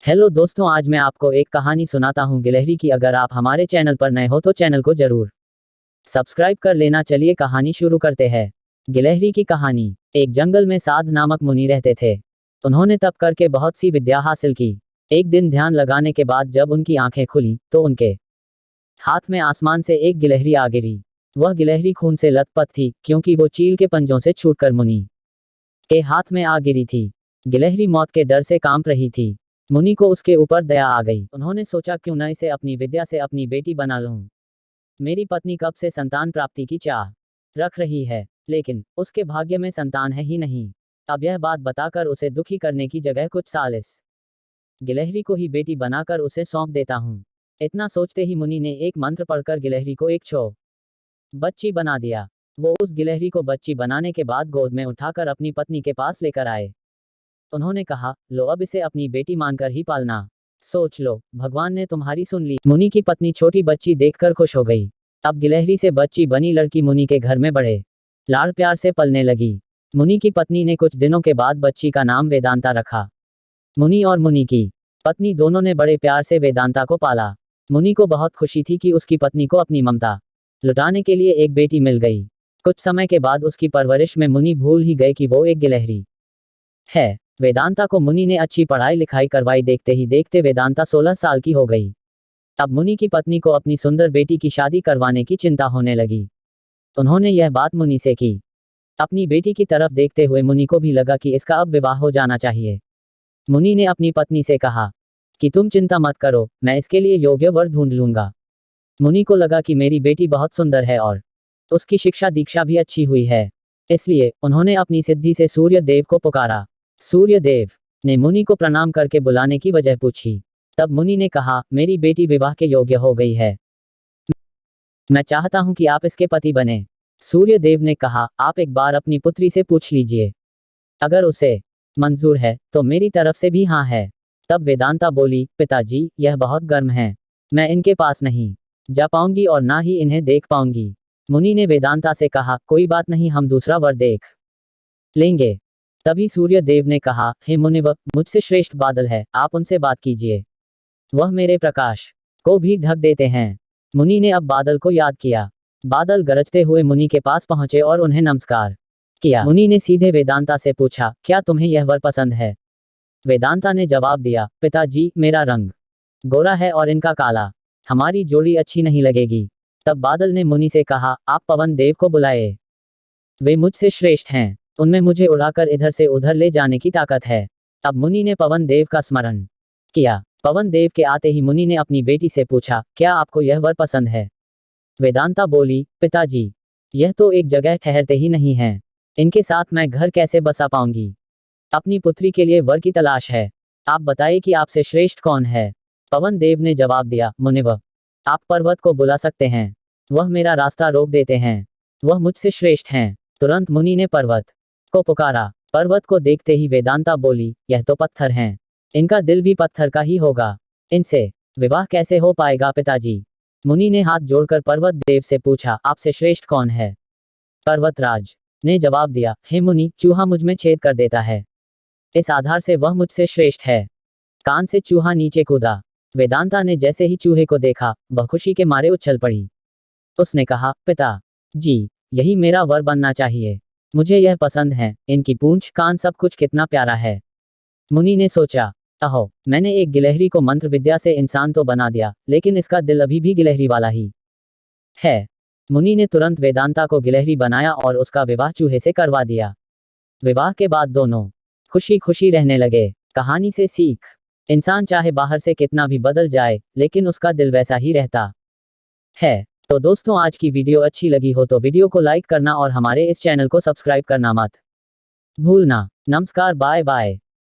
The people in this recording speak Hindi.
हेलो दोस्तों, आज मैं आपको एक कहानी सुनाता हूँ गिलहरी की। अगर आप हमारे चैनल पर नए हो तो चैनल को जरूर सब्सक्राइब कर लेना। चलिए कहानी शुरू करते हैं। गिलहरी की कहानी। एक जंगल में साध नामक मुनि रहते थे। उन्होंने तप करके बहुत सी विद्या हासिल की। एक दिन ध्यान लगाने के बाद जब उनकी आंखें खुली तो उनके हाथ में आसमान से एक गिलहरी आ गिरी। वह गिलहरी खून से लथपथ थी, क्योंकि वो चील के पंजों से छूटकर मुनि के हाथ में आ गिरी थी। गिलहरी मौत के डर से कांप रही थी। मुनि को उसके ऊपर दया आ गई। उन्होंने सोचा, क्यों न इसे अपनी विद्या से अपनी बेटी बना लूं। मेरी पत्नी कब से संतान प्राप्ति की चाह रख रही है, लेकिन उसके भाग्य में संतान है ही नहीं। अब यह बात बताकर उसे दुखी करने की जगह कुछ साल इस गिलहरी को ही बेटी बनाकर उसे सौंप देता हूं। इतना सोचते ही मुनि ने एक मंत्र पढ़कर गिलहरी को एक बच्ची बना दिया। वो उस गिलहरी को बच्ची बनाने के बाद गोद में उठाकर अपनी पत्नी के पास लेकर आए। उन्होंने कहा, लो अब इसे अपनी बेटी मानकर ही पालना। सोच लो, भगवान ने तुम्हारी सुन ली। मुनि की पत्नी छोटी बच्ची देखकर खुश हो गई। अब गिलहरी से बच्ची बनी लड़की मुनि के घर में बड़े लाड़ प्यार से पलने लगी। मुनि की पत्नी ने कुछ दिनों के बाद बच्ची का नाम वेदांता रखा। मुनि और मुनि की पत्नी दोनों ने बड़े प्यार से वेदांता को पाला। मुनि को बहुत खुशी थी कि उसकी पत्नी को अपनी ममता लुटाने के लिए एक बेटी मिल गई। कुछ समय के बाद उसकी परवरिश में मुनि भूल ही गए कि वो एक गिलहरी है। वेदांता को मुनि ने अच्छी पढ़ाई लिखाई करवाई। देखते ही देखते वेदांता 16 साल की हो गई। अब मुनि की पत्नी को अपनी सुंदर बेटी की शादी करवाने की चिंता होने लगी। उन्होंने यह बात मुनि से की। अपनी बेटी की तरफ देखते हुए मुनि को भी लगा कि इसका अब विवाह हो जाना चाहिए। मुनि ने अपनी पत्नी से कहा कि तुम चिंता मत करो, मैं इसके लिए योग्य वर ढूंढ लूंगा। मुनि को लगा कि मेरी बेटी बहुत सुंदर है और उसकी शिक्षा दीक्षा भी अच्छी हुई है, इसलिए उन्होंने अपनी सिद्धि से सूर्य देव को पुकारा। सूर्य देव ने मुनि को प्रणाम करके बुलाने की वजह पूछी। तब मुनि ने कहा, मेरी बेटी विवाह के योग्य हो गई है। मैं चाहता हूं कि आप इसके पति बने। सूर्य देव ने कहा, आप एक बार अपनी पुत्री से पूछ लीजिए। अगर उसे मंजूर है तो मेरी तरफ से भी हाँ है। तब वेदांता बोली, पिताजी, यह बहुत गर्म है। मैं इनके पास नहीं जा पाऊंगी और ना ही इन्हें देख पाऊंगी। मुनि ने वेदांता से कहा, कोई बात नहीं, हम दूसरा वर देख लेंगे। तभी सूर्य देव ने कहा, हे मुनिवर, मुझसे श्रेष्ठ बादल है, आप उनसे बात कीजिए। वह मेरे प्रकाश को भी ढक देते हैं। मुनि ने अब बादल को याद किया। बादल गरजते हुए मुनि के पास पहुंचे और उन्हें नमस्कार किया। मुनि ने सीधे वेदांता से पूछा, क्या तुम्हें यह वर पसंद है? वेदांता ने जवाब दिया, पिताजी, मेरा रंग गोरा है और इनका काला, हमारी जोड़ी अच्छी नहीं लगेगी। तब बादल ने मुनि से कहा, आप पवन देव को बुलाए। वे मुझसे श्रेष्ठ हैं, उनमें मुझे उड़ाकर इधर से उधर ले जाने की ताकत है। अब मुनि ने पवन देव का स्मरण किया। पवन देव के आते ही मुनि ने अपनी बेटी से पूछा, क्या आपको यह वर पसंद है? वेदांता बोली, पिताजी, यह तो एक जगह ठहरते ही नहीं हैं। इनके साथ मैं घर कैसे बसा पाऊंगी? अपनी पुत्री के लिए वर की तलाश है। आप बताइए कि आपसे श्रेष्ठ कौन है? पवन देव ने जवाब दिया, मुनिवर, आप पर्वत को बुला सकते हैं। वह मेरा रास्ता रोक देते हैं। वह मुझसे श्रेष्ठ हैं। तुरंत मुनि ने पर्वत को पुकारा। पर्वत को देखते ही वेदांता बोली, यह तो पत्थर हैं। इनका दिल भी पत्थर का ही होगा। इनसे विवाह कैसे हो पाएगा पिताजी? मुनि ने हाथ जोड़कर पर्वत देव से पूछा, आपसे श्रेष्ठ कौन है? पर्वतराज ने जवाब दिया, हे मुनि, चूहा मुझ में छेद कर देता है। इस आधार से वह मुझसे श्रेष्ठ है। कान से चूहा नीचे कूदा। वेदांता ने जैसे ही चूहे को देखा, वह खुशी के मारे उछल पड़ी। उसने कहा, पिता जी, यही मेरा वर बनना चाहिए। मुझे यह पसंद है, इनकी पूंछ कान सब कुछ कितना प्यारा है। मुनि ने सोचा, अहो, मैंने एक गिलहरी को मंत्र विद्या से इंसान तो बना दिया, लेकिन इसका दिल अभी भी गिलहरी वाला ही है। मुनि ने तुरंत वेदांता को गिलहरी बनाया और उसका विवाह चूहे से करवा दिया। विवाह के बाद दोनों खुशी खुशी रहने लगे। कहानी से सीख, इंसान चाहे बाहर से कितना भी बदल जाए, लेकिन उसका दिल वैसा ही रहता है। तो दोस्तों, आज की वीडियो अच्छी लगी हो तो वीडियो को लाइक करना और हमारे इस चैनल को सब्सक्राइब करना मत भूलना। नमस्कार, बाय बाय।